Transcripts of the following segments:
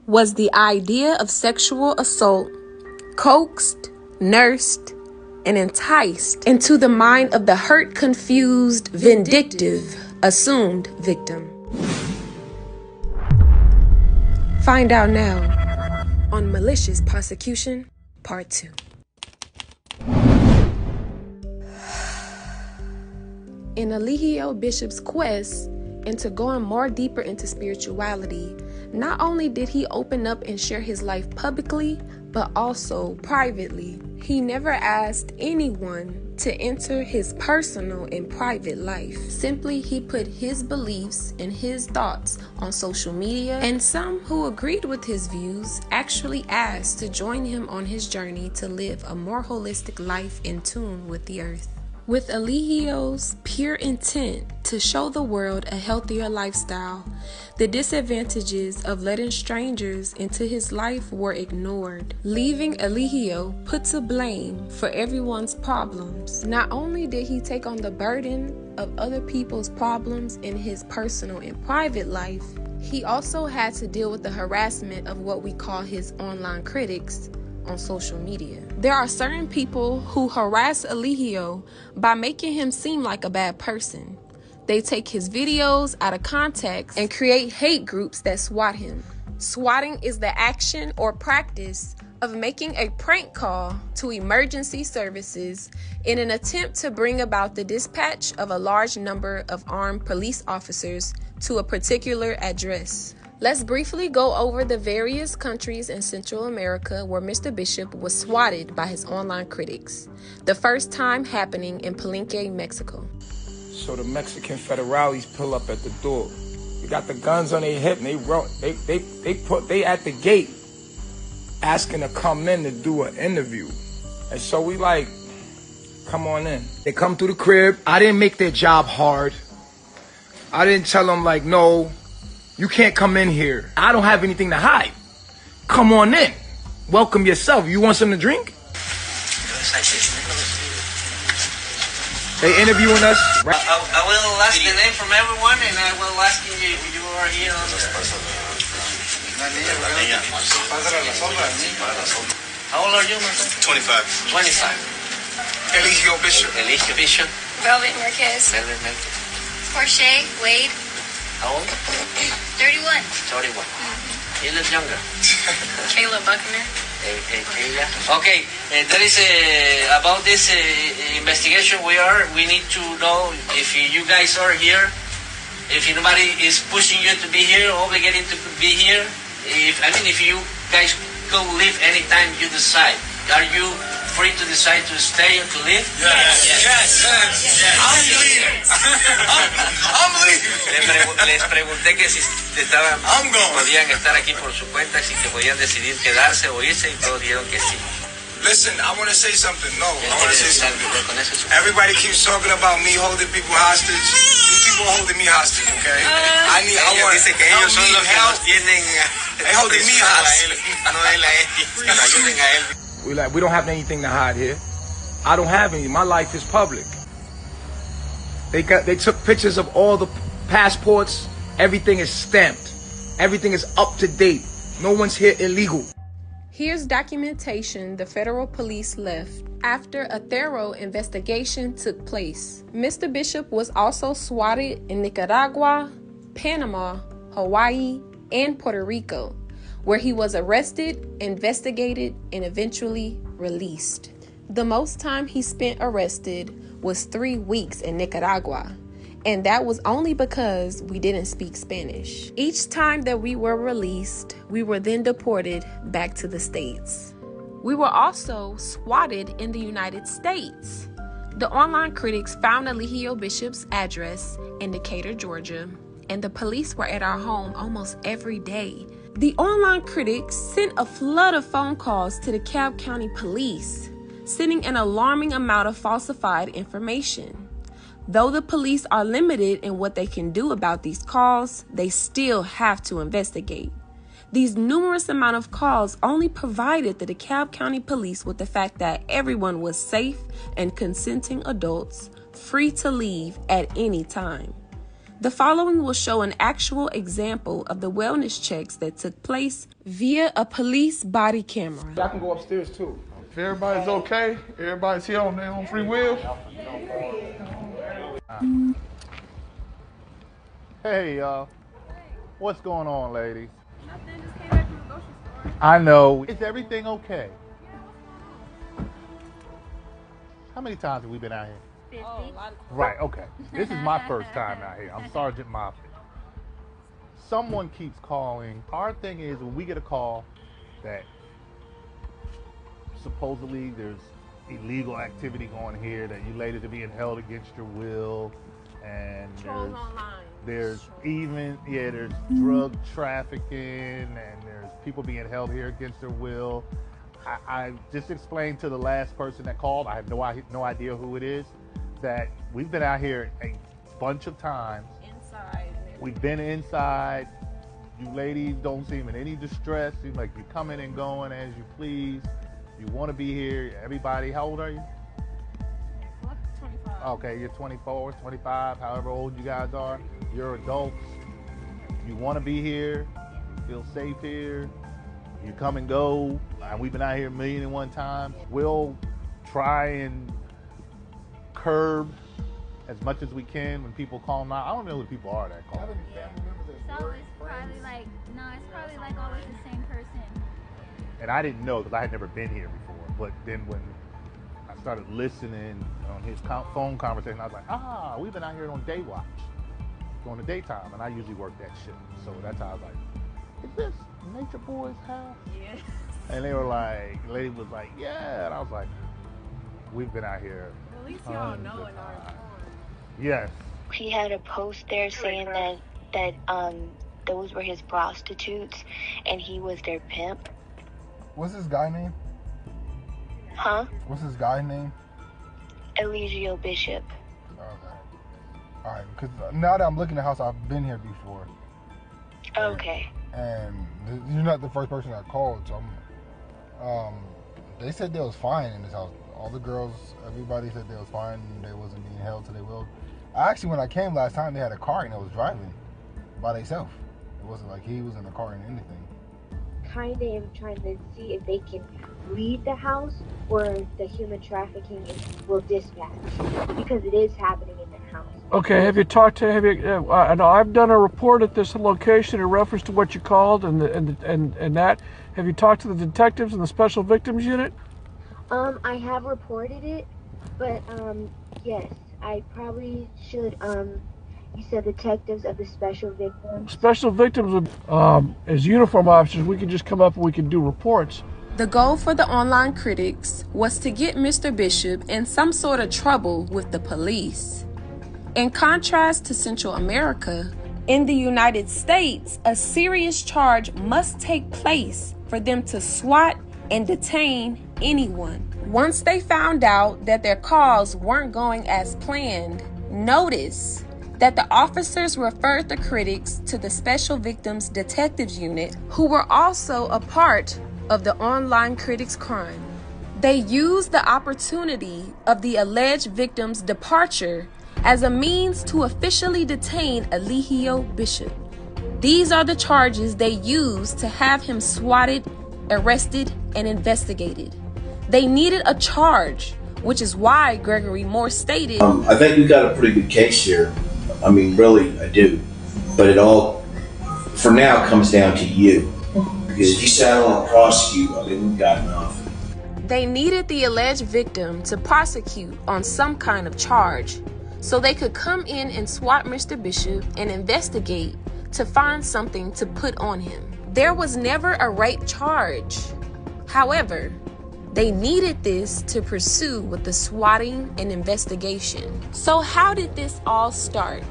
was the idea of sexual assault coaxed, nursed, and enticed into the mind of the hurt, confused, vindictive, assumed victim. Find out now on Malicious Prosecution, Part 2. In Eligio Bishop's quest into going more deeper into spirituality, not only did he open up and share his life publicly, but also privately. He never asked anyone to enter his personal and private life. Simply, he put his beliefs and his thoughts on social media, and some who agreed with his views actually asked to join him on his journey to live a more holistic life in tune with the earth. With Eligio's pure intent to show the world a healthier lifestyle, the disadvantages of letting strangers into his life were ignored, leaving Eligio put to blame for everyone's problems. Not only did he take on the burden of other people's problems in his personal and private life, he also had to deal with the harassment of what we call his online critics on social media. There are certain people who harass Eligio by making him seem like a bad person. They take his videos out of context and create hate groups that swat him. Swatting is the action or practice of making a prank call to emergency services in an attempt to bring about the dispatch of a large number of armed police officers to a particular address. Let's briefly go over the various countries in Central America where Mr. Bishop was swatted by his online critics. The first time happening in Palenque, Mexico. So the Mexican federales pull up at the door. They got the guns on their hip and they at the gate asking to come in to do an interview. And so we like, come on in. They come through the crib. I didn't make their job hard. I didn't tell them like, no, you can't come in here. I don't have anything to hide. Come on in. Welcome yourself. You want something to drink? They interviewing us. Right? I will ask the name from everyone, and I will ask you if you are here on the spot. How old are you, my friend? 25. 25. Eligio Bishop. Eligio Bishop. Velvet Marquez. Velvet Marquez. Portia Wade. How old? 31. 31. You look younger. Kayla Buckner. Okay, there is about this investigation. We need to know if you guys are here. If anybody is pushing you to be here, obligating to be here. If you guys go leave anytime you decide. Are you free to decide to stay or to leave? Yes. I'm leaving. I'm leaving. Les pregunté que si podían estar aquí por su cuenta, si que podían decidir quedarse o irse, y todos dijeron que sí. Listen, I want to say something. I want to say something. Everybody keeps talking about me holding people hostage. These people are holding me hostage, okay? Dice que ellos son los que nos tienen. They holding me hostage. No es la él. Ayuden a él. We don't have anything to hide here. I don't have any. My life is public. They took pictures of all the passports. Everything is stamped. Everything is up to date. No one's here illegal. Here's documentation the federal police left after a thorough investigation took place. Mr. Bishop was also swatted in Nicaragua, Panama, Hawaii, and Puerto Rico, where he was arrested, investigated, and eventually released. The most time he spent arrested was 3 weeks in Nicaragua, and that was only because we didn't speak Spanish. Each time that we were released, we were then deported back to the States. We were also swatted in the United States. The online critics found Eligio Bishop's address in Decatur, Georgia, and the police were at our home almost every day. The online critics sent a flood of phone calls to the DeKalb County Police, sending an alarming amount of falsified information. Though the police are limited in what they can do about these calls, they still have to investigate. These numerous amount of calls only provided the DeKalb County Police with the fact that everyone was safe and consenting adults, free to leave at any time. The following will show an actual example of the wellness checks that took place via a police body camera. I can go upstairs too. If everybody's okay, everybody's here on their own free will. Hey, y'all. What's going on, ladies? Nothing, just came back from the grocery store. I know. Is everything okay? How many times have we been out here? 50. Oh, a lot of Right, okay. This is my first time out here. I'm Sergeant Moffitt. Someone keeps calling. Our thing is when we get a call that supposedly there's illegal activity going here, that you ladies are being held against your will, and there's there's drug trafficking, and there's people being held here against their will. I just explained to the last person that called, I have no idea who it is, that we've been out here a bunch of times. inside. We've been inside. You ladies don't seem in any distress. Seem like you're coming and going as you please. You want to be here. Everybody, how old are you? 25. Okay, you're 24, 25, however old you guys are. You're adults. You want to be here. Feel safe here. You come and go. We've been out here 1,000,001 times. We'll try and curb as much as we can when people call now. I don't know who the people are that call. So it's probably like always the same person. And I didn't know because I had never been here before. But then when I started listening on his phone conversation, I was like, we've been out here on day watch during the daytime, and I usually work that shift. So that's how I was like, is this Natureboy's house? Yeah. And they were like, the lady was like, yeah. And I was like, we've been out here. At least y'all know and are informed. Yes. He had a post there saying that those were his prostitutes and he was their pimp. What's this guy name? Huh? What's this guy name? Eligio Bishop. Okay. All right, because now that I'm looking at the house, I've been here before. Okay. And you're not the first person I called, so they said they was fine in this house. All the girls, everybody said they was fine and they wasn't being held to their will. Actually, when I came last time, they had a car and they was driving by themselves. It wasn't like he was in the car and anything. Kind of am trying to see if they can leave the house or the human trafficking will dispatch, because it is happening in the house. Okay, have you talked to, I know I've done a report at this location in reference to what you called and that. Have you talked to the detectives and the Special Victims Unit? I have reported it, but yes, I probably should. You said detectives of the Special Victims. Special Victims would, as uniform officers, we could just come up and we could do reports. The goal for the online critics was to get Mr. Bishop in some sort of trouble with the police. In contrast to Central America, in the United States, a serious charge must take place for them to SWAT and detain anyone. Once they found out that their calls weren't going as planned, notice that the officers referred the critics to the Special Victims Detectives Unit, who were also a part of the online critics' crime. They used the opportunity of the alleged victim's departure as a means to officially detain Eligio Bishop. These are the charges they used to have him swatted, arrested, and investigated. They needed a charge, which is why Gregory Moore stated, I think we got a pretty good case here. I mean, really, I do. But it all, for now, comes down to you. Because if you say I don't want to prosecute, I mean, we've got enough. they needed the alleged victim to prosecute on some kind of charge, so they could come in and SWAT Mr. Bishop and investigate to find something to put on him. There was never a rape charge. However, they needed this to pursue with the swatting and investigation. So how did this all start?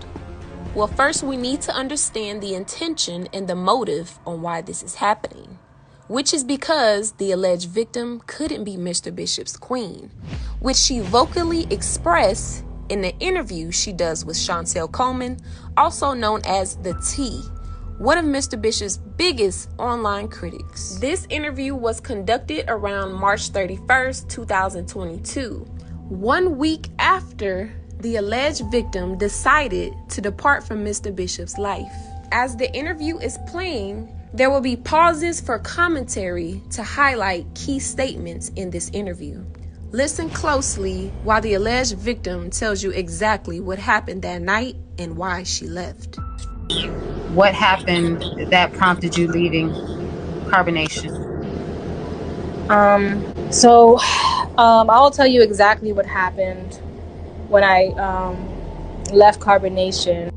Well, first we need to understand the intention and the motive on why this is happening, which is because the alleged victim couldn't be Mr. Bishop's queen, which she vocally expressed in the interview she does with Chantel Coleman, also known as the T, one of Mr. Bishop's biggest online critics. This interview was conducted around March 31st, 2022, 1 week after the alleged victim decided to depart from Mr. Bishop's life. As the interview is playing, there will be pauses for commentary to highlight key statements in this interview. Listen closely while the alleged victim tells you exactly what happened that night and why she left. What happened that prompted you leaving Carbonation? I'll tell you exactly what happened when I left Carbonation.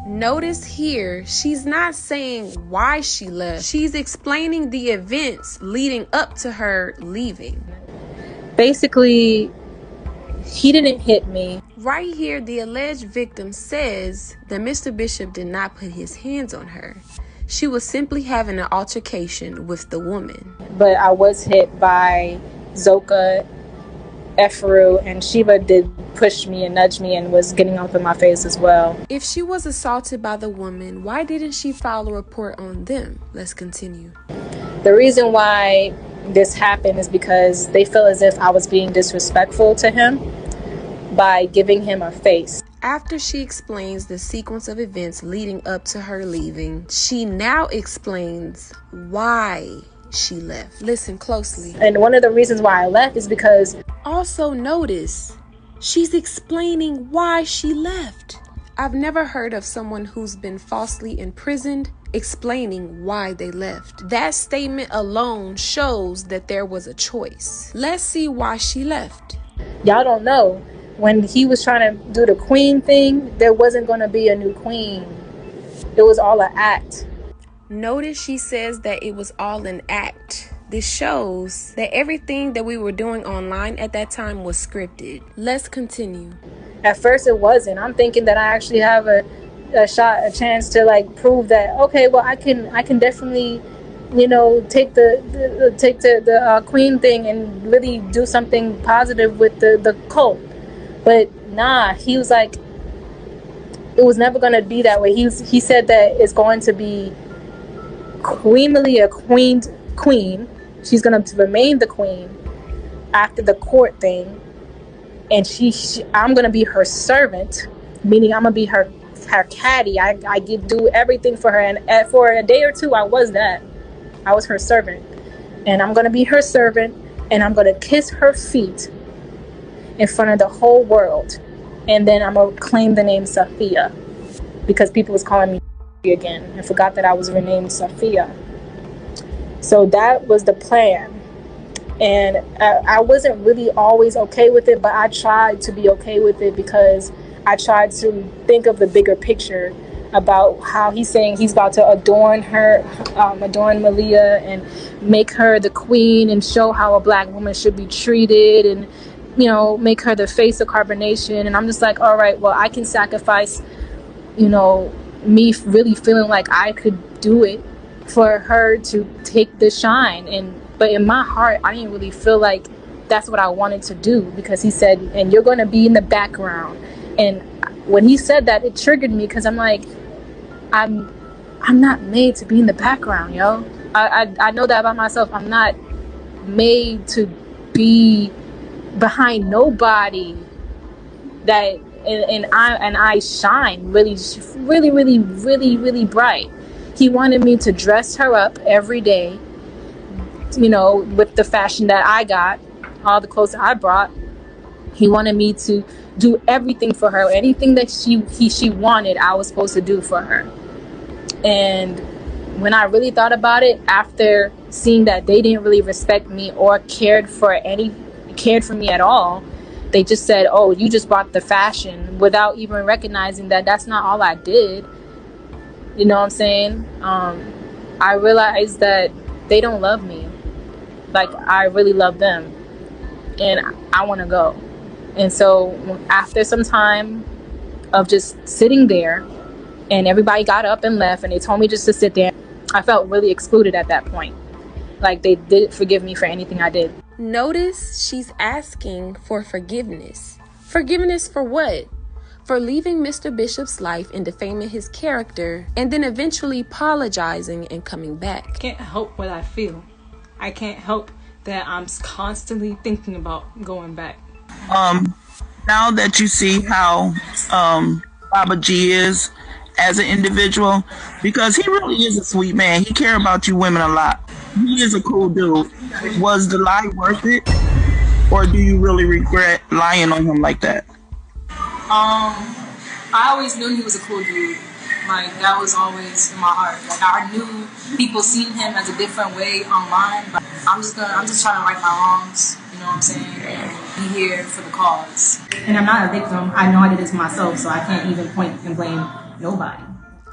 Notice here, she's not saying why she left. She's explaining the events leading up to her leaving. Basically, he didn't hit me. Right here, the alleged victim says that Mr. Bishop did not put his hands on her. She was simply having an altercation with the woman. But I was hit by Zoka, Eferu, and Shiva did push me and nudge me and was getting up in my face as well. If she was assaulted by the woman, why didn't she file a report on them? Let's continue. The reason why this happened is because they feel as if I was being disrespectful to him by giving him a face. After she explains the sequence of events leading up to her leaving, she now explains why she left. Listen closely. And one of the reasons why I left is because... Also notice, she's explaining why she left. I've never heard of someone who's been falsely imprisoned explaining why they left. That statement alone shows that there was a choice. Let's see why she left. Y'all don't know. When he was trying to do the queen thing, there wasn't going to be a new queen. It was all an act. Notice she says that it was all an act. This shows that everything that we were doing online at that time was scripted. Let's continue. At first it wasn't. I'm thinking that I actually have a chance to like prove that, okay, well I can definitely, take the queen thing and really do something positive with the cult. But nah, he was like, it was never going to be that way. He said that it's going to be Queen Malia, queen. She's going to remain the queen after the court thing. And I'm going to be her servant, meaning I'm going to be her caddy. I do everything for her. And for a day or two, I was her servant. And I'm going to be her servant. And I'm going to kiss her feet in front of the whole world. And then I'm going to claim the name Sophia, because people was calling me again and forgot that I was renamed Sophia. So that was the plan. And I wasn't really always okay with it, but I tried to be okay with it because I tried to think of the bigger picture about how he's saying he's about to adorn Malia and make her the queen and show how a black woman should be treated and, make her the face of Carbonation. And I'm just like, all right, well, I can sacrifice, me really feeling like I could do it for her to take the shine. But in my heart, I didn't really feel like that's what I wanted to do, because he said, and you're going to be in the background. And when he said that, it triggered me, because I'm like, I'm not made to be in the background, yo. I know that about myself. I'm not made to be behind nobody. That and I shine really bright. He wanted me to dress her up every day, with the fashion that I got, all the clothes that I brought. He wanted me to do everything for her. Anything that she wanted, I was supposed to do for her. And when I really thought about it, after seeing that they didn't really respect me or cared for me at all, they just said, oh, you just bought the fashion, without even recognizing that that's not all I did. You know what I'm saying? I realized that they don't love me like I really love them, and I want to go. And so after some time of just sitting there, and everybody got up and left, and they told me just to sit there, I felt really excluded at that point. Like they didn't forgive me for anything I did. Notice she's asking for forgiveness. Forgiveness for what? For leaving Mr. Bishop's life and defaming his character, and then eventually apologizing and coming back. I can't help what I feel. I can't help that I'm constantly thinking about going back. now that you see how Baba G is as an individual, because he really is a sweet man. He cares about you women a lot. He is a cool dude. Was the lie worth it? Or do you really regret lying on him like that? I always knew he was a cool dude. Like, that was always in my heart. Like, I knew people seen him as a different way online, but I'm just trying to right my wrongs, you know what I'm saying, and be here for the cause. And I'm not a victim. I know I did it to myself, so I can't even point and blame nobody.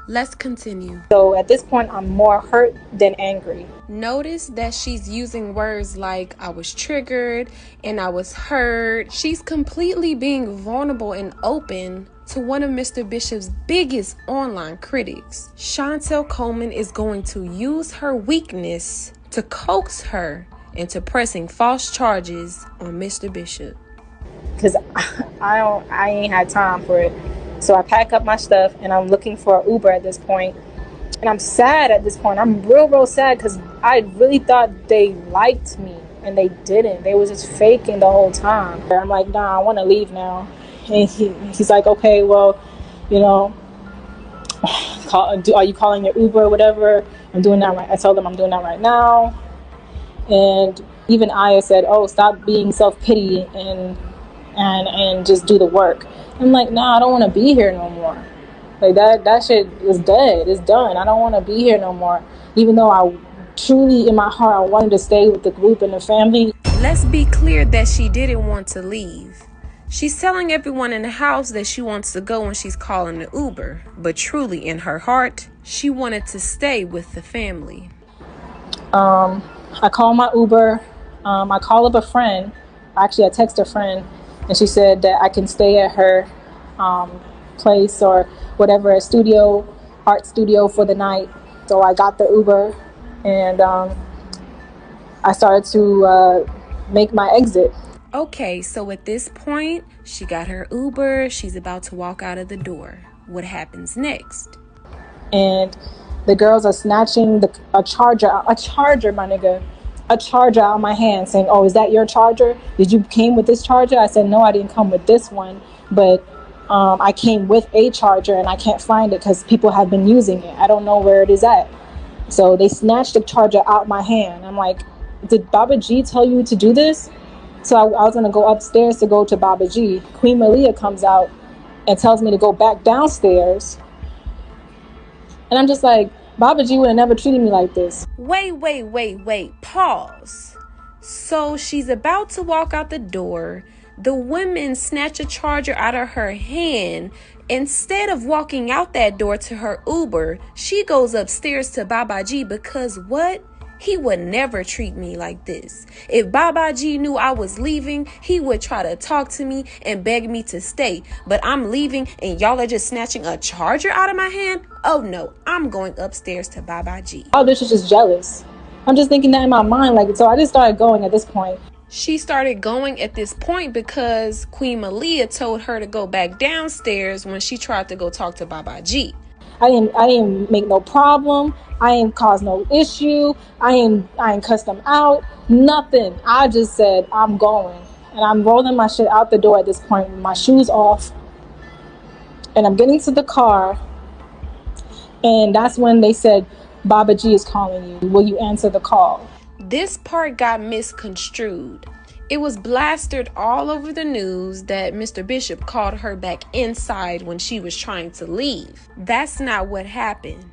Let's continue. So at this point, I'm more hurt than angry. Notice that she's using words like I was triggered and I was hurt. She's completely being vulnerable and open to one of Mr. Bishop's biggest online critics. Chantel Coleman is going to use her weakness to coax her into pressing false charges on Mr. Bishop. Because I ain't had time for it. So I pack up my stuff and I'm looking for an Uber at this point. And I'm sad at this point. I'm real sad because I really thought they liked me and they didn't. They was just faking the whole time. I'm like, nah, I want to leave now. And he's like, okay, well, you know, are you calling your Uber or whatever? I'm doing that right. I told them I'm doing that right now. And even Aya said, oh, stop being self-pity and just do the work. I'm like, nah, I don't want to be here no more. Like, that shit is dead. It's done. I don't want to be here no more. Even though I truly, in my heart, I wanted to stay with the group and the family. Let's be clear that she didn't want to leave. She's telling everyone in the house that she wants to go when she's calling the Uber. But truly, in her heart, she wanted to stay with the family. I call my Uber. I call up a friend. Actually, I text a friend. And she said that I can stay at her place or whatever, art studio for the night. So I got the Uber and I started to make my exit. Okay, so at this point, she got her Uber. She's about to walk out of the door. What happens next? And the girls are snatching a charger, my nigga. A charger out of my hand saying, oh, is that your charger? Did you came with this charger? I said, no, I didn't come with this one, but I came with a charger and I can't find it because people have been using it. I don't know where it is at. So they snatched the charger out my hand. I'm like, did Baba G tell you to do this? So I was going to go upstairs to go to Baba G. Queen Malia comes out and tells me to go back downstairs. And I'm just like, Baba G would have never treated me like this. Wait. Pause. So she's about to walk out the door. The women snatch a charger out of her hand. Instead of walking out that door to her Uber, she goes upstairs to Baba G because what? He would never treat me like this. If Baba G knew I was leaving, he would try to talk to me and beg me to stay. But I'm leaving and y'all are just snatching a charger out of my hand? Oh no, I'm going upstairs to Baba G. Oh, this is just jealous. I'm just thinking that in my mind. Like, so I just started going at this point. She started going at this point because Queen Malia told her to go back downstairs when she tried to go talk to Baba G. I didn't make no problem. I ain't caused no issue. I ain't cussed them out. Nothing. I just said I'm going. And I'm rolling my shit out the door at this point with my shoes off. And I'm getting to the car. And that's when they said, Baba G is calling you. Will you answer the call? This part got misconstrued. It was blasted all over the news that Mr. Bishop called her back inside when she was trying to leave. That's not what happened.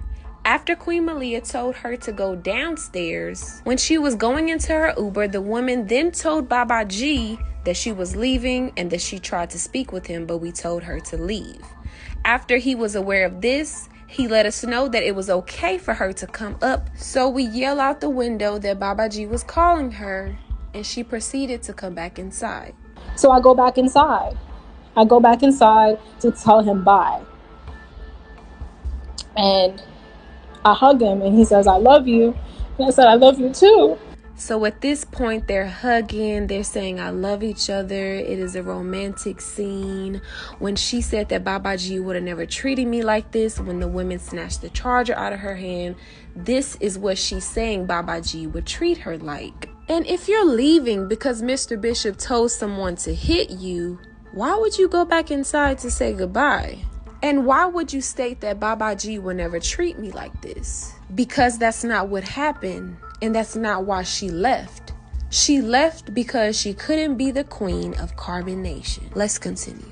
After Queen Malia told her to go downstairs, when she was going into her Uber, the woman then told Baba G that she was leaving and that she tried to speak with him, but we told her to leave. After he was aware of this, he let us know that it was okay for her to come up. So we yell out the window that Baba G was calling her, and she proceeded to come back inside. So I go back inside. To tell him bye. And I hug him and he says, I love you. And I said, I love you too. So at this point, they're hugging. They're saying, I love each other. It is a romantic scene. When she said that Baba G would have never treated me like this, when the women snatched the charger out of her hand, this is what she's saying Baba G would treat her like. And if you're leaving because Mr. Bishop told someone to hit you, Why would you go back inside to say goodbye? And why would you state that Baba G will never treat me like this? Because that's not what happened, and that's not why she left. She left because she couldn't be the queen of Carbon Nation. Let's continue.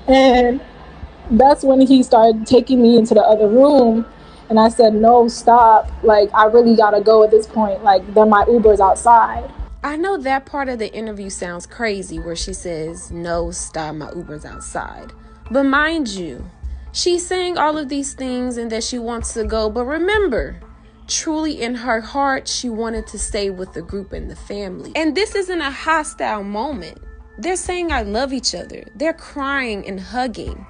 And that's when he started taking me into the other room. And I said, no, stop. Like, I really gotta go at this point. Like, then my Uber's outside. I know that part of the interview sounds crazy where she says, no, stop, my Uber's outside. But mind you, she's saying all of these things and that she wants to go. But remember, truly in her heart, she wanted to stay with the group and the family. And this isn't a hostile moment. They're saying I love each other. They're crying and hugging.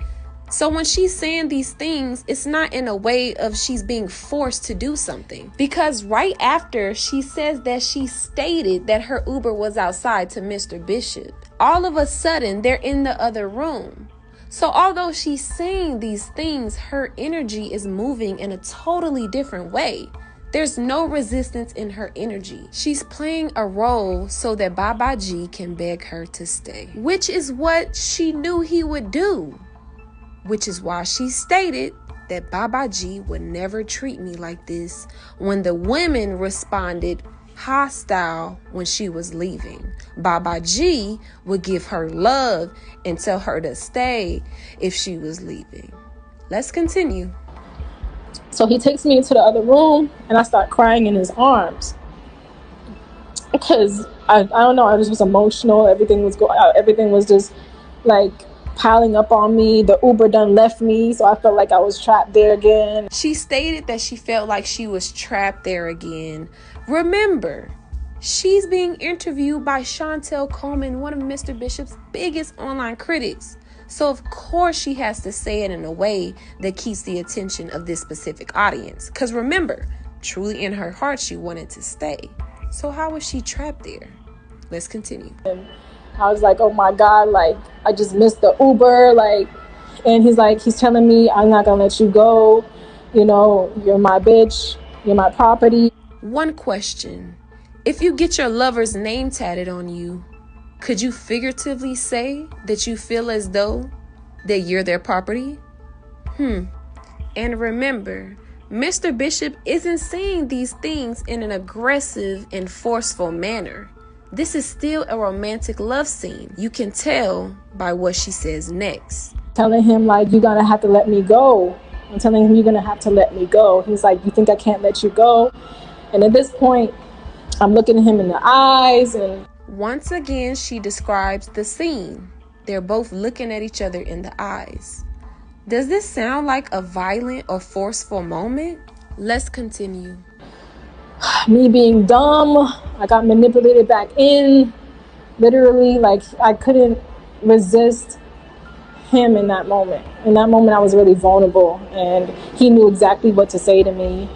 So when she's saying these things, it's not in a way of she's being forced to do something. Because right after she says that she stated that her Uber was outside to Mr. Bishop, all of a sudden they're in the other room. So although she's saying these things, her energy is moving in a totally different way. There's no resistance in her energy. She's playing a role so that Baba G can beg her to stay, which is what she knew he would do. Which is why she stated that Baba G would never treat me like this when the women responded hostile when she was leaving. Baba G would give her love and tell her to stay if she was leaving. Let's continue. So he takes me into the other room and I start crying in his arms. Because I don't know, I just was emotional. Everything was just like piling up on me. The Uber done left me, so I felt like I was trapped there again. She stated that she felt like she was trapped there again. Remember, she's being interviewed by Chantel Coleman, one of Mr. Bishop's biggest online critics. So of course she has to say it in a way that keeps the attention of this specific audience. Because remember, truly in her heart, she wanted to stay. So how was she trapped there? Let's continue. I was like, oh my God, like, I just missed the Uber, like, and he's telling me, I'm not gonna let you go. You know, you're my bitch, you're my property. One question. If you get your lover's name tatted on you, could you figuratively say that you feel as though that you're their property? And remember, Mr. Bishop isn't saying these things in an aggressive and forceful manner. This is still a romantic love scene. You can tell by what she says next. Telling him, like, you're gonna have to let me go. I'm telling him, you're gonna have to let me go. He's like, you think I can't let you go? And at this point, I'm looking at him in the eyes. And once again, she describes the scene. They're both looking at each other in the eyes. Does this sound like a violent or forceful moment? Let's continue. Me being dumb, I got manipulated back in. Literally, like, I couldn't resist him in that moment. In that moment, I was really vulnerable, and he knew exactly what to say to me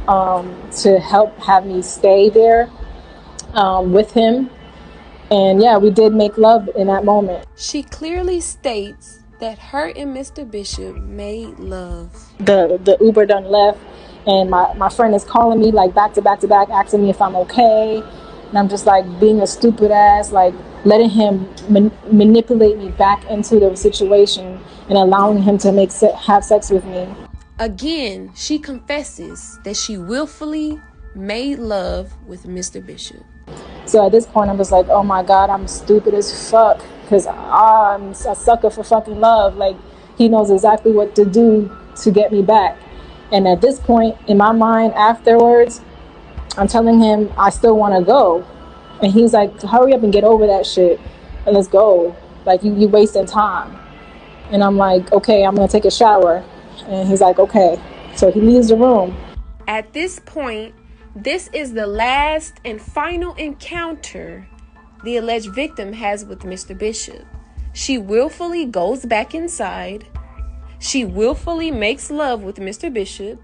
to help have me stay there with him. And yeah, we did make love in that moment. She clearly states that her and Mr. Bishop made love. The Uber done left. And my friend is calling me like back to back to back, asking me if I'm okay. And I'm just like being a stupid ass, like letting him manipulate me back into the situation and allowing him to have sex with me. Again, she confesses that she willfully made love with Mr. Bishop. So at this point, I'm just like, oh my God, I'm stupid as fuck. Because I'm a sucker for fucking love. Like, he knows exactly what to do to get me back. And at this point, in my mind, afterwards, I'm telling him I still want to go. And he's like, hurry up and get over that shit and let's go. Like, you wasting time. And I'm like, okay, I'm going to take a shower. And he's like, okay. So he leaves the room. At this point, this is the last and final encounter the alleged victim has with Mr. Bishop. She willfully goes back inside. She willfully makes love with Mr. Bishop.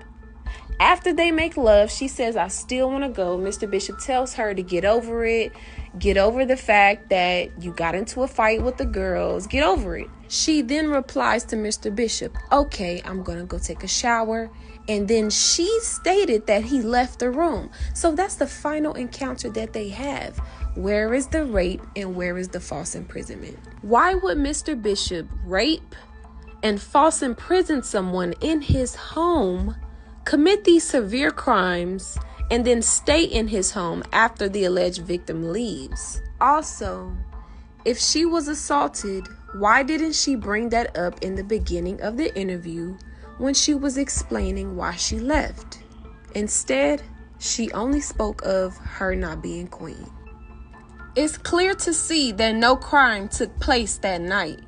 After they make love, she says, I still want to go. Mr. Bishop tells her to get over it. Get over the fact that you got into a fight with the girls. Get over it. She then replies to Mr. Bishop, okay, I'm going to go take a shower. And then she stated that he left the room. So that's the final encounter that they have. Where is the rape and where is the false imprisonment? Why would Mr. Bishop rape and false imprison someone in his home, commit these severe crimes, and then stay in his home after the alleged victim leaves? Also, if she was assaulted, why didn't she bring that up in the beginning of the interview when she was explaining why she left? Instead, she only spoke of her not being queen. It's clear to see that no crime took place that night.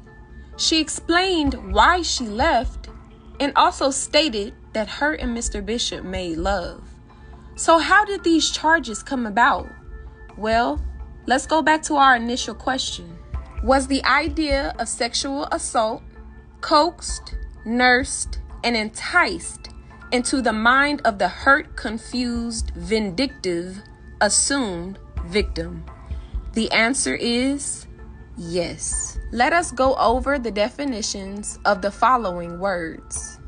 She explained why she left and also stated that her and Mr. Bishop made love. So how did these charges come about? Well, let's go back to our initial question. Was the idea of sexual assault coaxed, nursed, and enticed into the mind of the hurt, confused, vindictive, assumed victim? The answer is yes. Let us go over the definitions of the following words.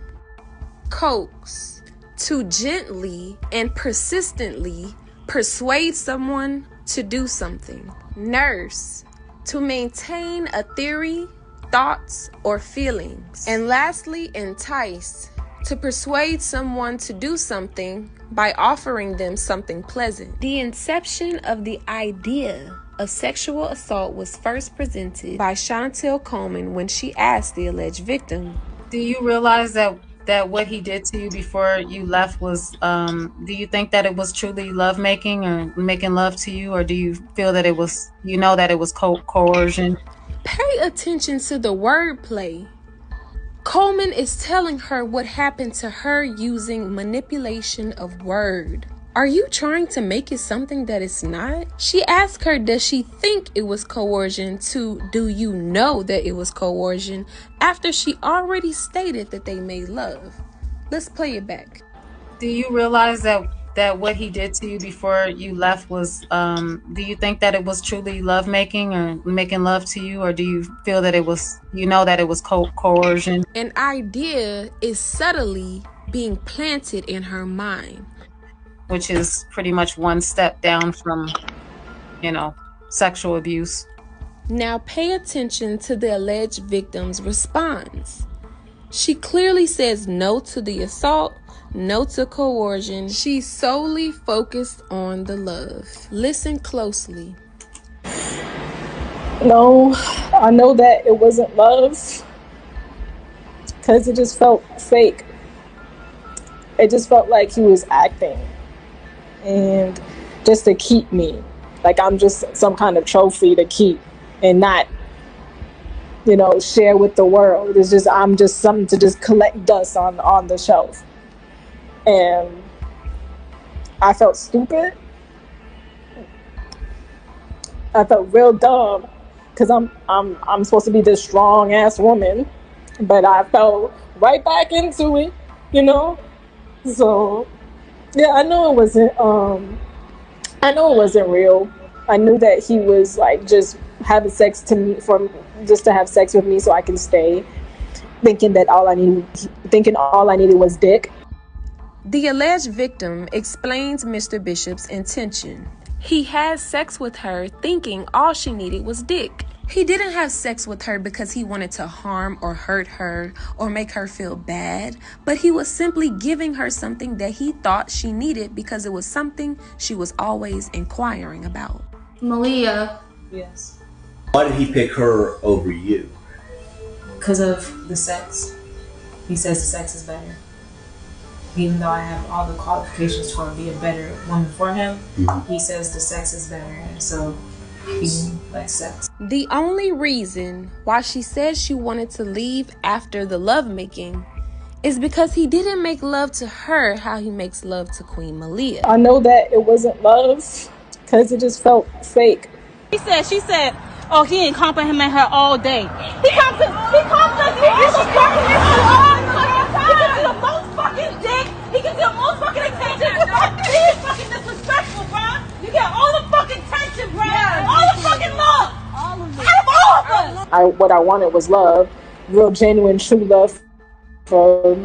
Coax, to gently and persistently persuade someone to do something. Nurse, to maintain a theory, thoughts, or feelings. And lastly, entice, to persuade someone to do something by offering them something pleasant. The inception of the idea of sexual assault was first presented by Chantel Coleman when she asked the alleged victim, Do you realize that what he did to you before you left was, do you think that it was truly love making or making love to you? Or do you feel that it was, that it was coercion? Pay attention to the wordplay. Coleman is telling her what happened to her using manipulation of word. Are you trying to make it something that it's not? She asked her, does she think it was coercion, to do you know that it was coercion, after she already stated that they made love. Let's play it back. Do you realize that what he did to you before you left was, do you think that it was truly love making or making love to you? Or do you feel that it was, that it was coercion? An idea is subtly being planted in her mind, which is pretty much one step down from, sexual abuse. Now pay attention to the alleged victim's response. She clearly says no to the assault, no to coercion. She's solely focused on the love. Listen closely. No, I know that it wasn't love because it just felt fake. It just felt like he was acting. And just to keep me, like I'm just some kind of trophy to keep and not, share with the world. It's just, I'm just something to just collect dust on the shelf. And I felt stupid. I felt real dumb because I'm supposed to be this strong ass woman, but I fell right back into it, So yeah, I know it wasn't real. I knew that he was like just having sex to have sex with me so I can stay, thinking all I needed was dick. The alleged victim explains Mr. Bishop's intention. He had sex with her thinking all she needed was dick. He didn't have sex with her because he wanted to harm or hurt her or make her feel bad, but he was simply giving her something that he thought she needed because it was something she was always inquiring about. Malia. Yes. Why did he pick her over you? Because of the sex. He says the sex is better. Even though I have all the qualifications to be a better woman for him, he says the sex is better, and so he likes sex. The only reason why she says she wanted to leave after the lovemaking is because he didn't make love to her how he makes love to Queen Malia. I know that it wasn't love because it just felt fake. She said, oh, he ain't complimenting her all day. He compliments me all the fucking dick. He can do the most fucking what I wanted was love, real genuine, true love for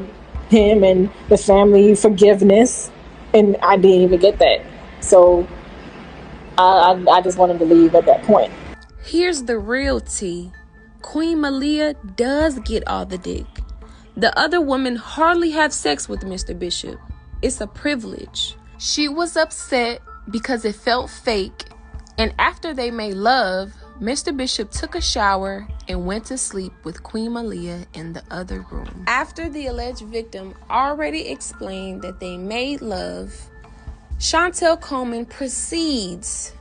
him and the family, forgiveness, and I didn't even get that. So I just wanted to leave at that point. Here's the real tea. Queen Malia does get all the dick. The other women hardly have sex with Mr. Bishop. It's a privilege. She was upset because it felt fake, and after they made love, Mr. Bishop took a shower and went to sleep with Queen Malia in the other room. After the alleged victim already explained that they made love, Chantel Coleman proceeds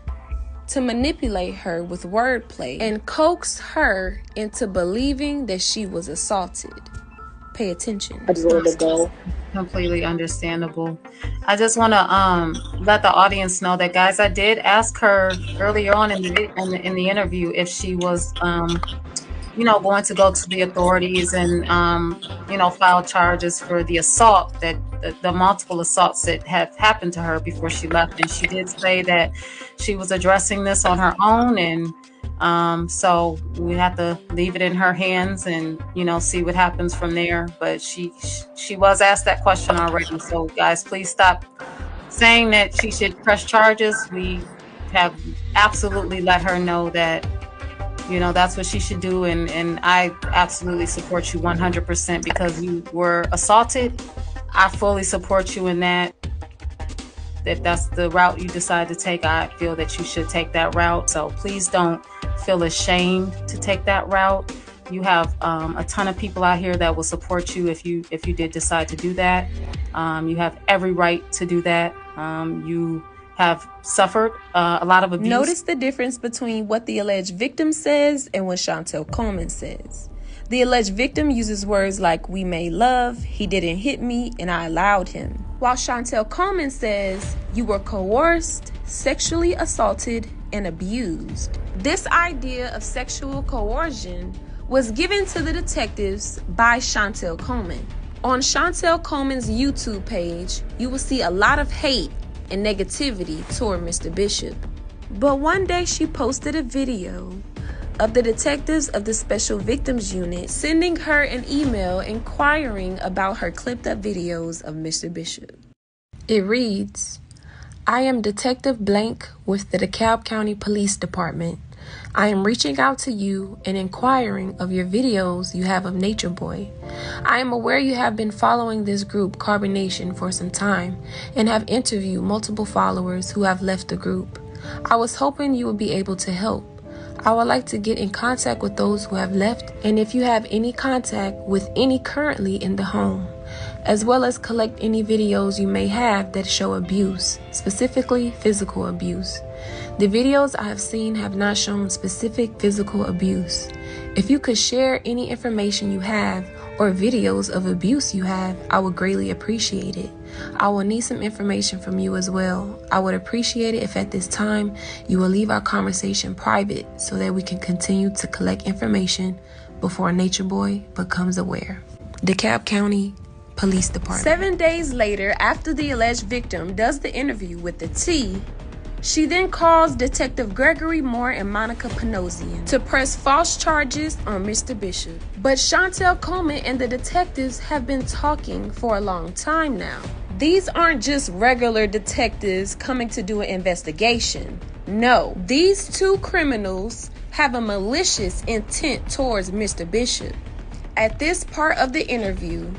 to manipulate her with wordplay and coax her into believing that she was assaulted. Pay attention. I just wanted to go. Completely understandable. I just want to let the audience know that, guys, I did ask her earlier on in the interview if she was going to go to the authorities and file charges for the assault, that the multiple assaults that have happened to her before she left, and she did say that she was addressing this on her own, and so we have to leave it in her hands and see what happens from there. But she was asked that question already, so guys, please stop saying that she should press charges. We have absolutely let her know that that's what she should do, and I absolutely support you 100% because you were assaulted. I fully support you in that. If that's the route you decide to take, I feel that you should take that route. So please don't feel ashamed to take that route. You have a ton of people out here that will support you if you did decide to do that. You have every right to do that. You have suffered a lot of abuse. Notice the difference between what the alleged victim says and what Chantel Coleman says. The alleged victim uses words like, "We made love, he didn't hit me, and I allowed him." While Chantel Coleman says, "You were coerced, sexually assaulted, and abused." This idea of sexual coercion was given to the detectives by Chantel Coleman. On Chantel Coleman's YouTube page, you will see a lot of hate and negativity toward Mr. Bishop. But one day she posted a video of the detectives of the Special Victims Unit sending her an email inquiring about her clipped up videos of Mr. Bishop. It reads, "I am Detective Blank with the DeKalb County Police Department. I am reaching out to you and inquiring of your videos you have of Natureboy. I am aware you have been following this group Carbonation for some time and have interviewed multiple followers who have left the group. I was hoping you would be able to help. I would like to get in contact with those who have left, and if you have any contact with any currently in the home, as well as collect any videos you may have that show abuse, specifically physical abuse. The videos I have seen have not shown specific physical abuse. If you could share any information you have or videos of abuse you have, I would greatly appreciate it. I will need some information from you as well. I would appreciate it if at this time you will leave our conversation private so that we can continue to collect information before Natureboy becomes aware." DeKalb County Police Department. 7 days later, after the alleged victim does the interview with the T, she then calls Detective Gregory Moore and Monica Panosian to press false charges on Mr. Bishop. But Chantel Coleman and the detectives have been talking for a long time now. These aren't just regular detectives coming to do an investigation. No, these two criminals have a malicious intent towards Mr. Bishop. At this part of the interview,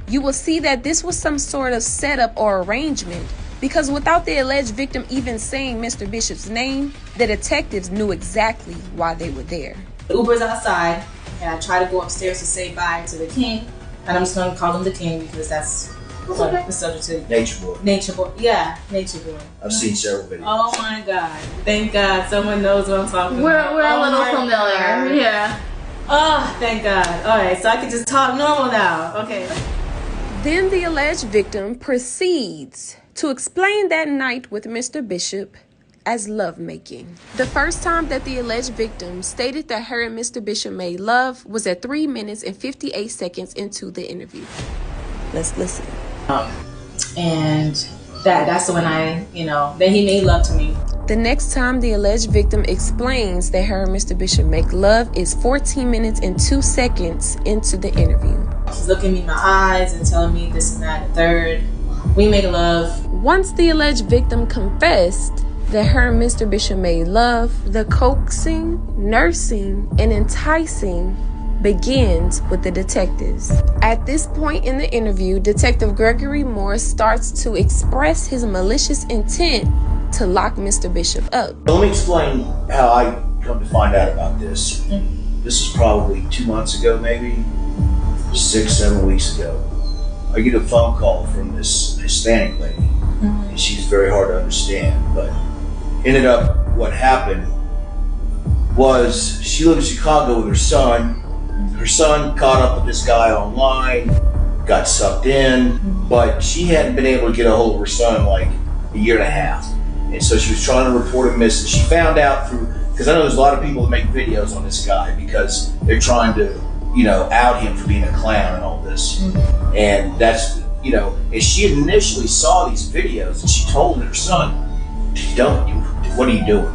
you will see that this was some sort of setup or arrangement, because without the alleged victim even saying Mr. Bishop's name, the detectives knew exactly why they were there. The Uber's outside, and I try to go upstairs to say bye to the king, and I'm just going to call him the king because that's the subject to Natureboy. Natureboy. Yeah, Natureboy. I've seen several videos. Oh my God. Thank God someone knows what I'm talking about. We're a little familiar. God. Yeah. Oh, thank God. All right, so I can just talk normal now. Okay. Then the alleged victim proceeds to explain that night with Mr. Bishop as lovemaking. The first time that the alleged victim stated that her and Mr. Bishop made love was at 3 minutes and 58 seconds into the interview. Let's listen. And that's when then he made love to me. The next time the alleged victim explains that her and Mr. Bishop make love is 14 minutes and 2 seconds into the interview. She's looking me in my eyes and telling me this and that and third. We make love. Once the alleged victim confessed that her and Mr. Bishop made love, the coaxing, nursing, and enticing begins with the detectives. At this point in the interview, Detective Gregory Moore starts to express his malicious intent to lock Mr. Bishop up. Let me explain how I come to find out about this. This is probably 2 months ago, maybe 6-7 weeks ago. I get a phone call from this Hispanic lady, and she's very hard to understand, but ended up what happened was she lived in Chicago with her son. Her son caught up with this guy online, got sucked in, but she hadn't been able to get a hold of her son in like a year and a half. And so she was trying to report him missing. She found out through, because I know there's a lot of people that make videos on this guy because they're trying to, you know, out him for being a clown and all this. And that's, you know, and she initially saw these videos and she told her son, what are you doing?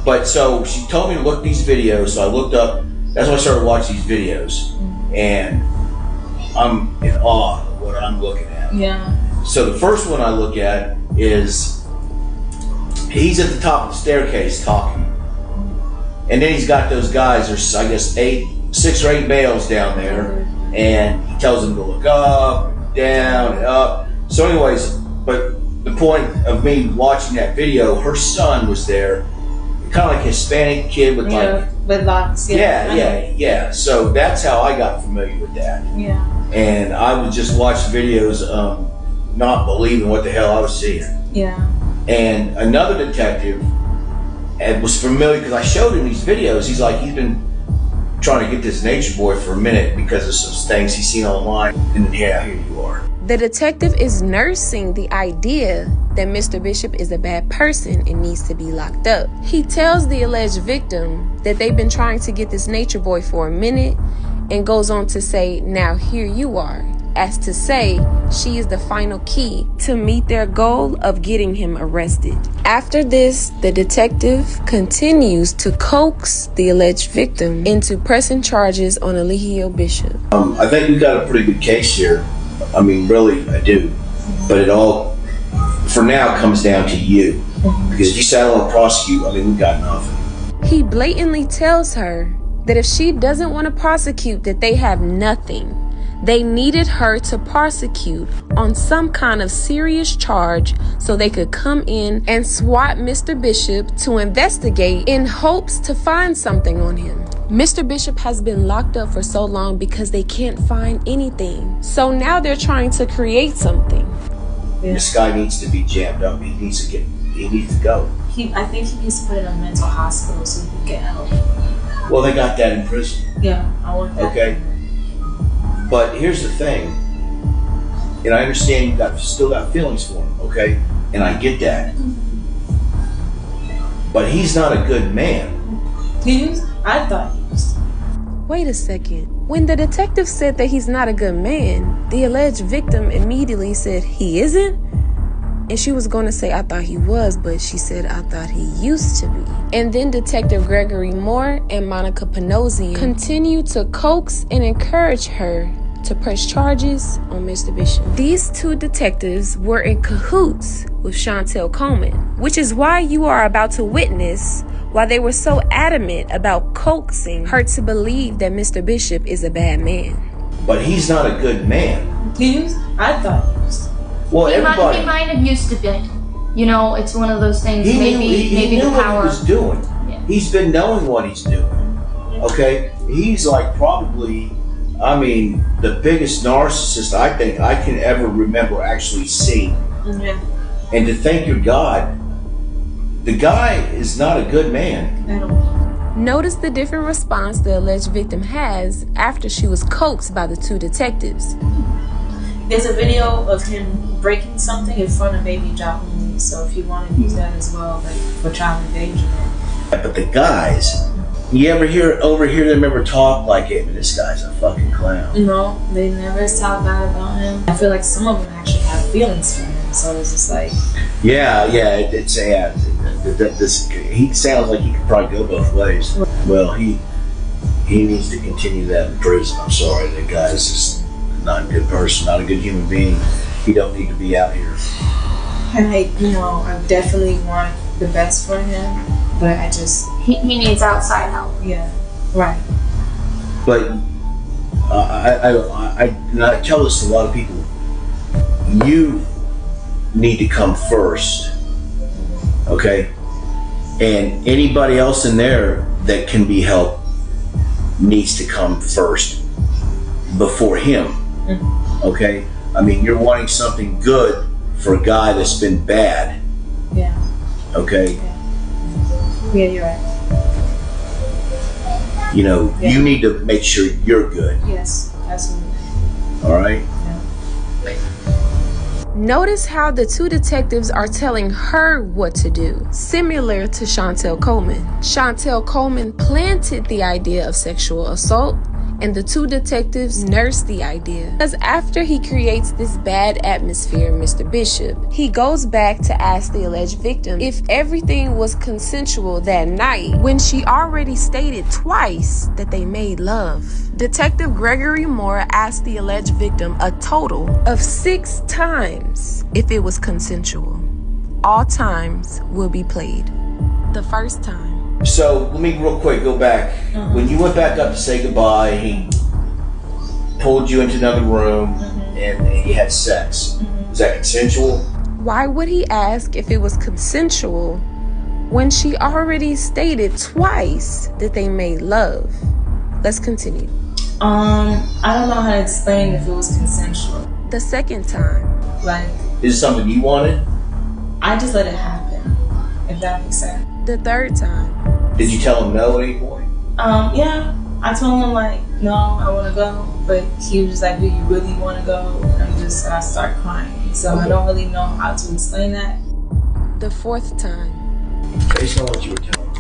But so she told me to look these videos, so I looked up, that's when I started watching these videos, and I'm in awe of what I'm looking at. Yeah. So the first one I look at is, he's at the top of the staircase talking, and then he's got those guys, there's I guess 6 or 8 males down there, and he tells them to look up, down, and up. So anyways, but the point of me watching that video, her son was there, kind of like a Hispanic kid with with locks. Yeah. So that's how I got familiar with that. Yeah. And I would just watch videos, not believing what the hell I was seeing. Yeah. And another detective was familiar because I showed him these videos. He's like, he's been trying to get this Natureboy for a minute because of some things he's seen online. And then here you are. The detective is nursing the idea that Mr. Bishop is a bad person and needs to be locked up. He tells the alleged victim that they've been trying to get this Natureboy for a minute and goes on to say, now here you are, as to say she is the final key to meet their goal of getting him arrested. After this, the detective continues to coax the alleged victim into pressing charges on Eligio Bishop. I think we've got a pretty good case here. I mean, really, I do. But it all, for now, comes down to you. Because if you saddle and prosecute, I mean, we've got nothing. He blatantly tells her that if she doesn't want to prosecute, that they have nothing. They needed her to prosecute on some kind of serious charge so they could come in and swat Mr. Bishop to investigate in hopes to find something on him. Mr. Bishop has been locked up for so long because they can't find anything. So now they're trying to create something. Yeah. This guy needs to be jammed up. He needs to go. I think he needs to put in a mental hospital so he can get help. Well, they got that in prison. Yeah, I want that. Okay. But here's the thing, and I understand you've still got feelings for him, okay? And I get that. But he's not a good man. I thought he was. Wait a second. When the detective said that he's not a good man, the alleged victim immediately said he isn't? And she was going to say, I thought he was, but she said, I thought he used to be. And then Detective Gregory Moore and Monica Panosian continued to coax and encourage her to press charges on Mr. Bishop. These two detectives were in cahoots with Chantel Coleman, which is why you are about to witness why they were so adamant about coaxing her to believe that Mr. Bishop is a bad man. But he's not a good man. I thought he was. Well, he everybody. might have used to be. You know, it's one of those things. He maybe knew the power. what he was doing. Yeah. He's been knowing what he's doing. Okay, he's like probably, I mean, the biggest narcissist I think I can ever remember actually seeing. Yeah. And to thank your God, the guy is not a good man. Notice the different response the alleged victim has after she was coaxed by the two detectives. There's a video of him breaking something in front of baby Jacqueline, so if you want to use that as well, like for child endangerment. But the guys, you overhear them ever talk like, hey, man, this guy's a fucking clown. No, they never talk bad about him. I feel like some of them actually have feelings for him, so it's just like... Yeah, it's sad. he sounds like he could probably go both ways. Well, he needs to continue that in prison. I'm sorry, that guy is just not a good person, not a good human being. He don't need to be out here. And I definitely want the best for him, but I just he needs outside help. Yeah, right. But I tell this to a lot of people. You need to come first, okay? And anybody else in there that can be helped needs to come first before him, okay? I mean, you're wanting something good for a guy that's been bad. Yeah. Okay? Yeah, you're right. You need to make sure you're good. Yes, absolutely. All right? Notice how the two detectives are telling her what to do, similar to Chantel Coleman. Chantel Coleman planted the idea of sexual assault, and the two detectives nursed the idea. Because after he creates this bad atmosphere, Mr. Bishop, he goes back to ask the alleged victim if everything was consensual that night, when she already stated twice that they made love. Detective Gregory Moore asked the alleged victim a total of 6 times if it was consensual. All times will be played. The first time. So let me real quick go back. When you went back up to say goodbye, he pulled you into another room and he had sex. Was that consensual? Why would he ask if it was consensual when she already stated twice that they made love? Let's continue. I don't know how to explain if it was consensual. The second time. Is it something you wanted? I just let it happen, if that makes sense. The third time. Did you tell him no at any point? Yeah. I told him no, I want to go, but he was just like, do you really want to go? And I start crying. So I don't really know how to explain that. The fourth time. Based on what you were telling me,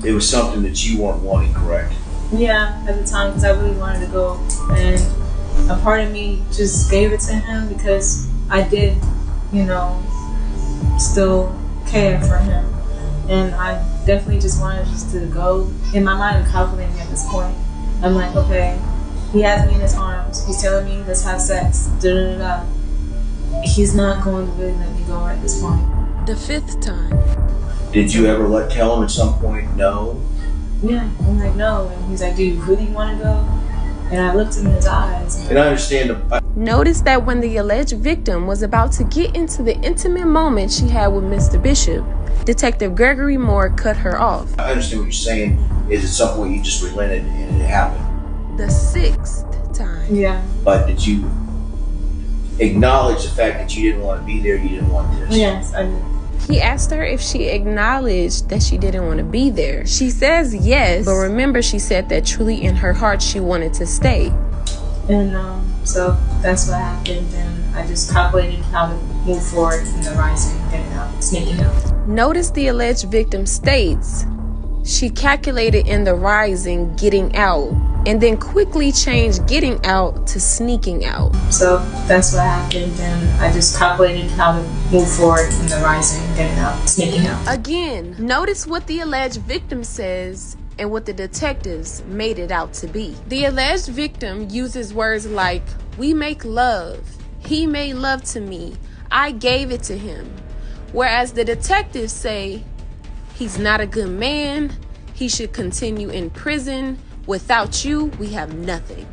it was something that you weren't wanting, correct? Yeah, at the time, because I really wanted to go, and a part of me just gave it to him because I did, still care for him, and I definitely just wanted to go. In my mind, I'm calculating at this point. I'm like, okay, he has me in his arms. He's telling me let's have sex. He's not going to really let me go at this point. The fifth time. Did you ever tell him at some point no? Yeah, I'm like, no, and he's like, do you really want to go? And I looked him in his eyes. And I understand. Notice that when the alleged victim was about to get into the intimate moment she had with Mr. Bishop, Detective Gregory Moore cut her off. I understand what you're saying. Is at some point you just relented and it happened. The sixth time. Yeah. But did you acknowledge the fact that you didn't want to be there? You didn't want this? Yes, I did. He asked her if she acknowledged that she didn't want to be there. She says yes, but remember she said that truly in her heart she wanted to stay. And so that's what happened, and I just calculated how to move forward in the rising, getting out, sneaking out. Notice the alleged victim states she calculated in the rising, getting out, and then quickly changed getting out to sneaking out. So that's what happened, and I just calculated how to move forward in the rising, getting out, sneaking out. Again, notice what the alleged victim says and what the detectives made it out to be. The alleged victim uses words like, we make love, he made love to me, I gave it to him. Whereas the detectives say, he's not a good man, he should continue in prison, without you, we have nothing.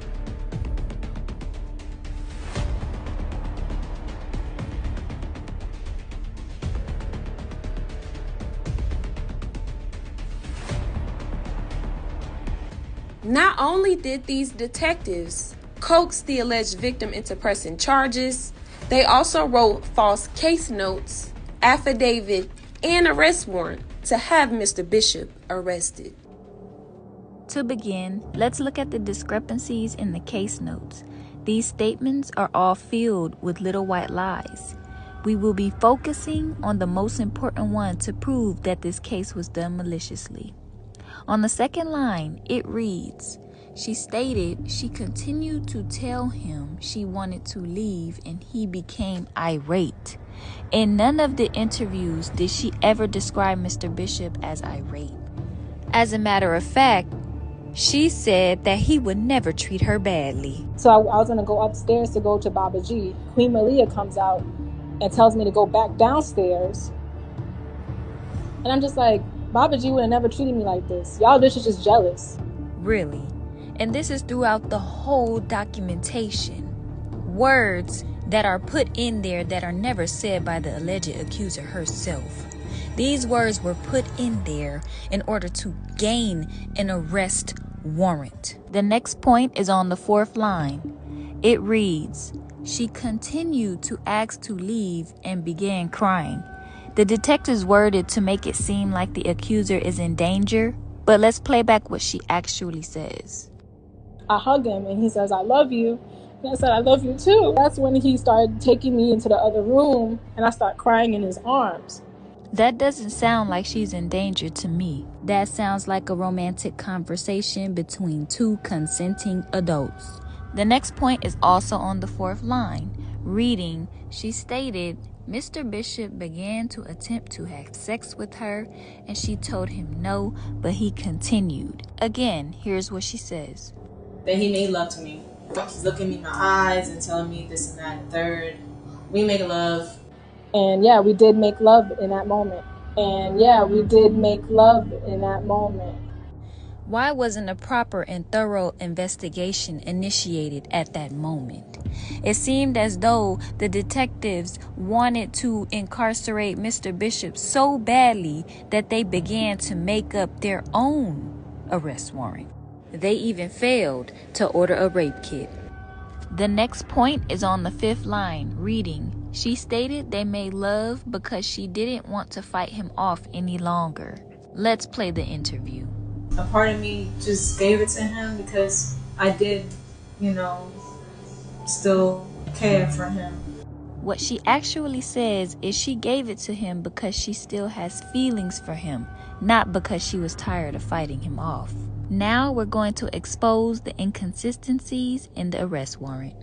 Not only did these detectives coax the alleged victim into pressing charges, they also wrote false case notes, affidavit, and arrest warrant to have Mr. Bishop arrested. To begin, let's look at the discrepancies in the case notes. These statements are all filled with little white lies. We will be focusing on the most important one to prove that this case was done maliciously. On the second line, it reads, she stated she continued to tell him she wanted to leave and he became irate. In none of the interviews did she ever describe Mr. Bishop as irate. As a matter of fact, she said that he would never treat her badly. So I was going to go upstairs to go to Baba G. Queen Malia comes out and tells me to go back downstairs. And I'm just like, Baba G would have never treated me like this. Y'all bitches just jealous. Really? And this is throughout the whole documentation. Words that are put in there that are never said by the alleged accuser herself. These words were put in there in order to gain an arrest warrant. The next point is on the 4th line. It reads, "She continued to ask to leave and began crying." The detectives worded to make it seem like the accuser is in danger, but let's play back what she actually says. I hug him and he says, "I love you." And I said, "I love you too." That's when he started taking me into the other room and I start crying in his arms. That doesn't sound like she's in danger to me. That sounds like a romantic conversation between two consenting adults. The next point is also on the 4th line. Reading, she stated, Mr. Bishop began to attempt to have sex with her and she told him no, but he continued. Again, here's what she says. Then he made love to me. He's looking me in my eyes and telling me this and that and third. We make love. And yeah, we did make love in that moment. Why wasn't a proper and thorough investigation initiated at that moment? It seemed as though the detectives wanted to incarcerate Mr. Bishop so badly that they began to make up their own arrest warrant. They even failed to order a rape kit. The next point is on the 5th line, reading, she stated they made love because she didn't want to fight him off any longer. Let's play the interview. A part of me just gave it to him because I did, still care for him. What she actually says is she gave it to him because she still has feelings for him, not because she was tired of fighting him off. Now we're going to expose the inconsistencies in the arrest warrant.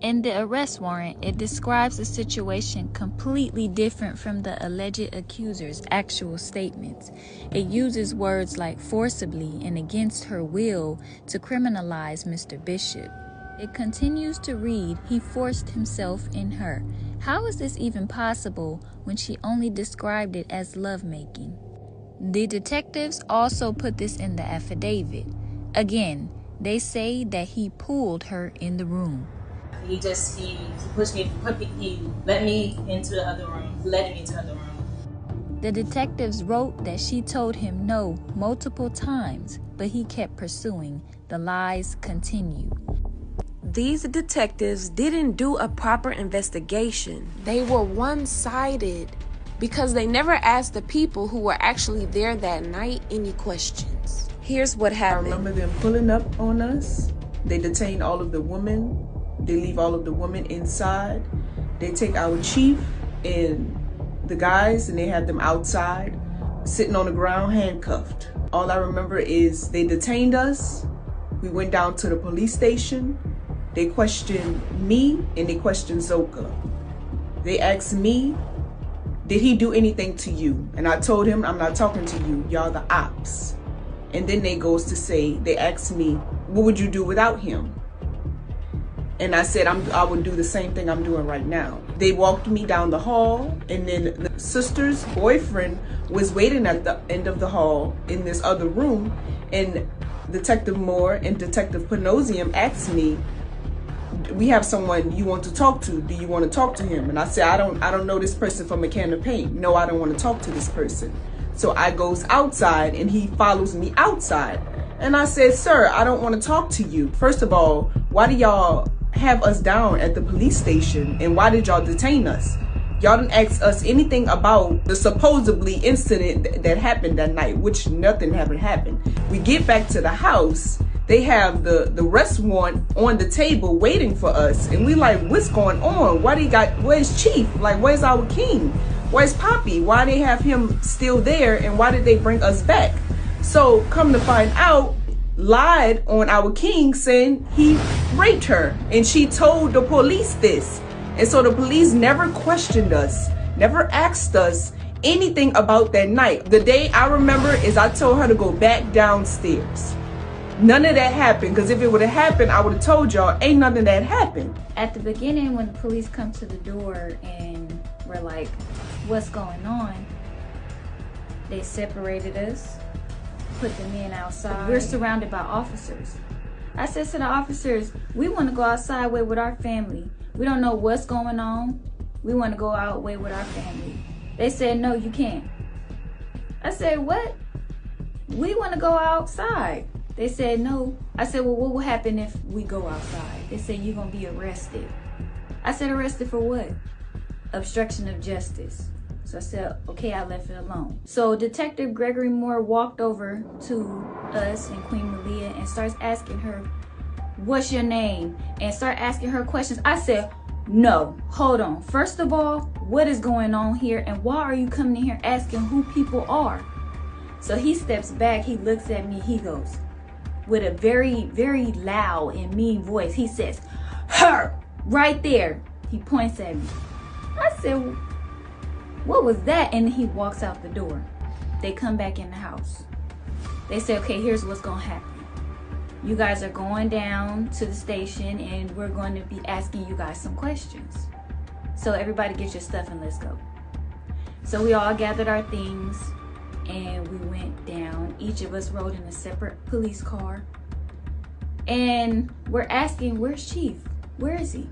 In the arrest warrant, it describes a situation completely different from the alleged accuser's actual statements. It uses words like forcibly and against her will to criminalize Mr. Bishop. It continues to read, he forced himself in her. How is this even possible when she only described it as lovemaking? The detectives also put this in the affidavit. Again, they say that he pulled her in the room. He pushed me, he let me into the other room, led me into the other room. The detectives wrote that she told him no multiple times, but he kept pursuing. The lies continue. These detectives didn't do a proper investigation. They were one-sided because they never asked the people who were actually there that night any questions. Here's what happened. I remember them pulling up on us. They detain all of the women. They leave all of the women inside. They take our chief and the guys and they have them outside, sitting on the ground, handcuffed. All I remember is they detained us. We went down to the police station. They questioned me and they questioned Zoka. They asked me, did he do anything to you? And I told him, I'm not talking to you. Y'all the ops. And then they goes to say, they asked me, what would you do without him? And I said, I would do the same thing I'm doing right now. They walked me down the hall, and then the sister's boyfriend was waiting at the end of the hall in this other room, and Detective Moore and Detective Panosium asked me, we have someone you want to talk to. Do you want to talk to him? And I said, I don't know this person from a can of paint. No, I don't want to talk to this person. So I goes outside and he follows me outside. And I said, sir, I don't want to talk to you. First of all, why do y'all have us down at the police station? And why did y'all detain us? Y'all didn't ask us anything about the supposedly incident that happened that night, which nothing ever happened. We get back to the house. They have the arrest warrant on the table waiting for us. And we like, what's going on? Where's Chief? Like, where's our king? Where's Poppy? Why they have him still there? And why did they bring us back? So come to find out, lied on our king saying he raped her. And she told the police this. And so the police never questioned us. never asked us anything about that night. The day I remember is I told her to go back downstairs. None of that happened, because if it would have happened, I would have told y'all ain't none of that happened. At the beginning, when the police come to the door and we're like, what's going on? They separated us, put the men outside. We're surrounded by officers. I said to the officers, we want to go outside with our family. We don't know what's going on. We want to go out with our family. They said, no, you can't. I said, what? We want to go outside. They said, no. I said, well, what will happen if we go outside? They said, you're going to be arrested. I said, arrested for what? Obstruction of justice. So I said, okay, I left it alone. So Detective Gregory Moore walked over to us and Queen Malia and starts asking her, what's your name? And start asking her questions. I said, no, hold on. First of all, what is going on here? And why are you coming in here asking who people are? So he steps back, he looks at me, he goes, with a very, very loud and mean voice, he says, her, right there. He points at me. I said, what was that? And he walks out the door. They come back in the house. They say, okay, here's what's gonna happen. You guys are going down to the station and we're going to be asking you guys some questions. So everybody get your stuff and let's go. So we all gathered our things and we went down. Each of us rode in a separate police car. And we're asking, where's Chief? Where is he?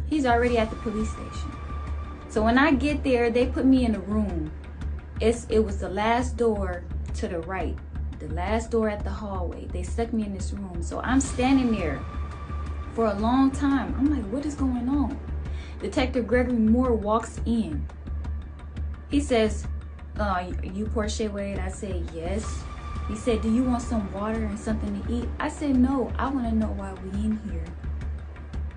He's already at the police station. So when I get there, they put me in a room. It was the last door to the right, the last door at the hallway. They stuck me in this room. So I'm standing there for a long time. I'm like, what is going on? Detective Gregory Moore walks in. He says, you Portia Wade? I said, yes. He said, do you want some water and something to eat? I said, no, I want to know why we in here.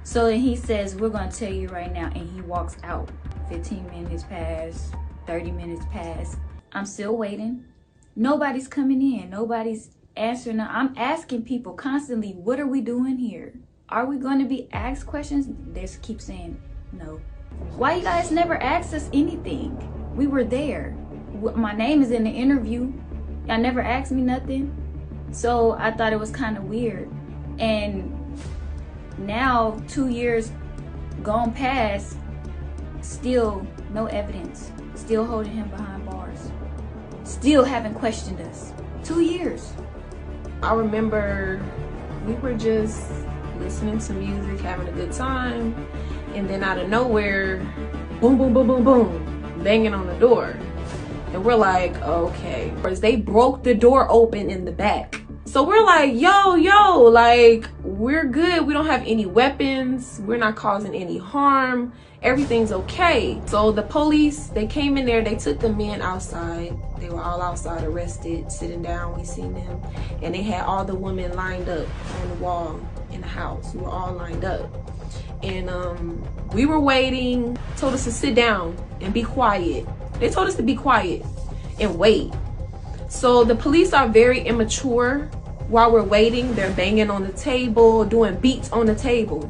So then he says, we're going to tell you right now. And he walks out. 15 minutes pass, 30 minutes pass. I'm still waiting. Nobody's coming in. Nobody's answering. I'm asking people constantly, what are we doing here? Are we going to be asked questions? They just keep saying no. Why you guys never asked us anything? We were there. My name is in the interview. Y'all never asked me nothing. So I thought it was kind of weird. And now 2 years gone past, still no evidence. Still holding him behind bars. Still haven't questioned us. 2 years. I remember we were just listening to music, having a good time, and then out of nowhere, boom, boom, boom, boom, boom, banging on the door. And we're like, okay. They broke the door open in the back. So we're like, yo, like, we're good. We don't have any weapons. We're not causing any harm. Everything's okay. So the police, they came in there, they took the men outside. They were all outside arrested, sitting down, we seen them. And they had all the women lined up on the wall in the house. We were all lined up. And we were waiting, told us to sit down and be quiet. They told us to be quiet and wait. So the police are very immature. While we're waiting, they're banging on the table, doing beats on the table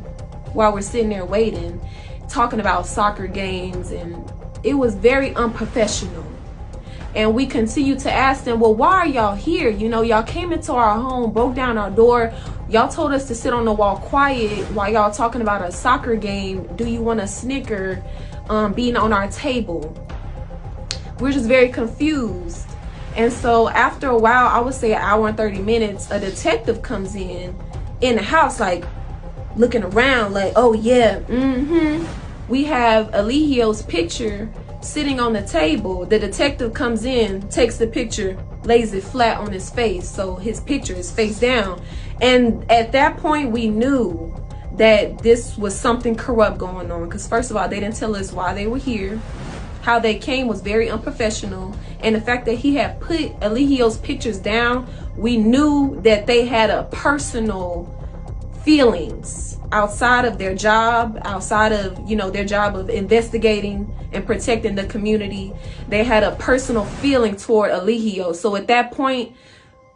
while we're sitting there waiting, talking about soccer games, and it was very unprofessional. And we continue to ask them, well, why are y'all here? You know, y'all came into our home, broke down our door. Y'all told us to sit on the wall quiet while y'all talking about a soccer game. Do you want a Snicker being on our table? We're just very confused. And so after a while, I would say an hour and 30 minutes, a detective comes in the house, like looking around like, oh yeah, we have Eligio's picture sitting on the table. The detective comes in, takes the picture, lays it flat on his face, so his picture is face down. And at that point, we knew that this was something corrupt going on, because first of all, they didn't tell us why they were here. How they came was very unprofessional. And the fact that he had put Eligio's pictures down, we knew that they had a personal feelings outside of their job, outside of, you know, their job of investigating and protecting the community. They had a personal feeling toward Eligio. So at that point,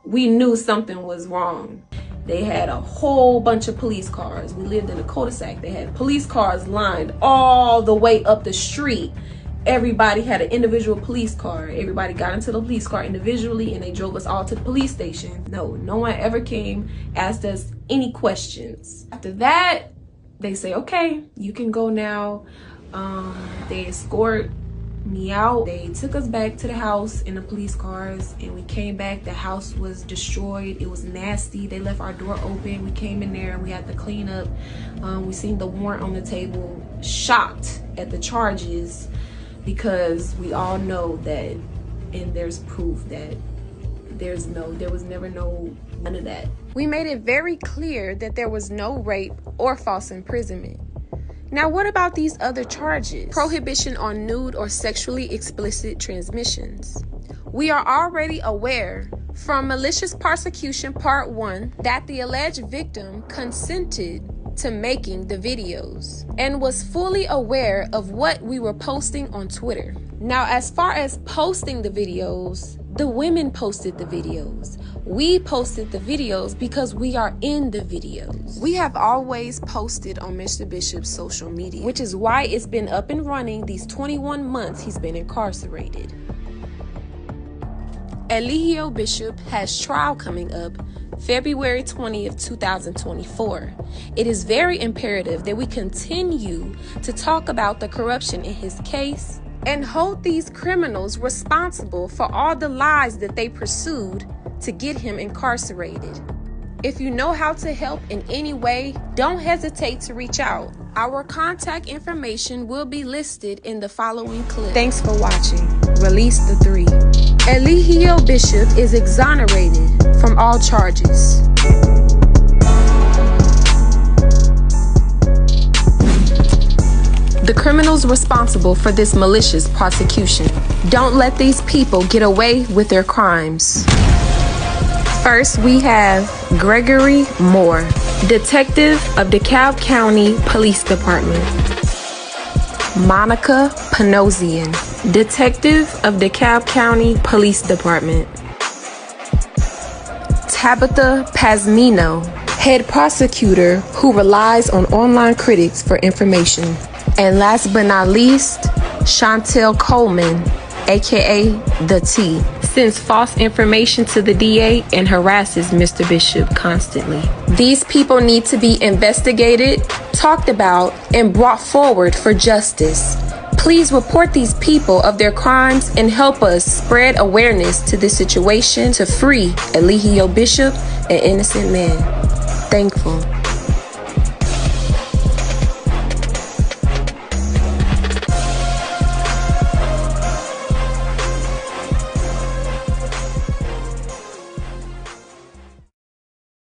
we knew something was wrong. They had a whole bunch of police cars. We lived in a cul-de-sac. They had police cars lined all the way up the street everybody had an individual police car. Everybody got into the police car individually and they drove us all to the police station. No one ever came, asked us any questions. After that, they say, okay, you can go now. They escort me out. They took us back to the house in the police cars and we came back. The house was destroyed. It was nasty. They left our door open. We came in there and we had to clean up. We seen the warrant on the table, shocked at the charges, because we all know that, and there's proof that there was never none of that. We made it very clear that there was no rape or false imprisonment. Now, what about these other charges? Prohibition on nude or sexually explicit transmissions. We are already aware from Malicious Prosecution Part 1 that the alleged victim consented to making the videos and was fully aware of what we were posting on Twitter. Now, as far as posting the videos, the women posted the videos. We posted the videos because we are in the videos. We have always posted on Mr. Bishop's social media, which is why it's been up and running these 21 months he's been incarcerated. Eligio Bishop has trial coming up February 20th, 2024. It is very imperative that we continue to talk about the corruption in his case and hold these criminals responsible for all the lies that they pursued to get him incarcerated. If you know how to help in any way, don't hesitate to reach out. Our contact information will be listed in the following clip. Thanks for watching. Release the 3. Eligio Bishop is exonerated from all charges. The criminals responsible for this malicious prosecution. Don't let these people get away with their crimes. First, we have Gregory Moore, Detective of DeKalb County Police Department. Monica Panosian, Detective of DeKalb County Police Department. Tabitha Pazmino, Head Prosecutor who relies on online critics for information. And last but not least, Chantel Coleman, aka The T, sends false information to the DA and harasses Mr. Bishop constantly. These people need to be investigated, talked about, and brought forward for justice. Please report these people of their crimes and help us spread awareness to this situation to free Eligio Bishop, an innocent man. Thankful.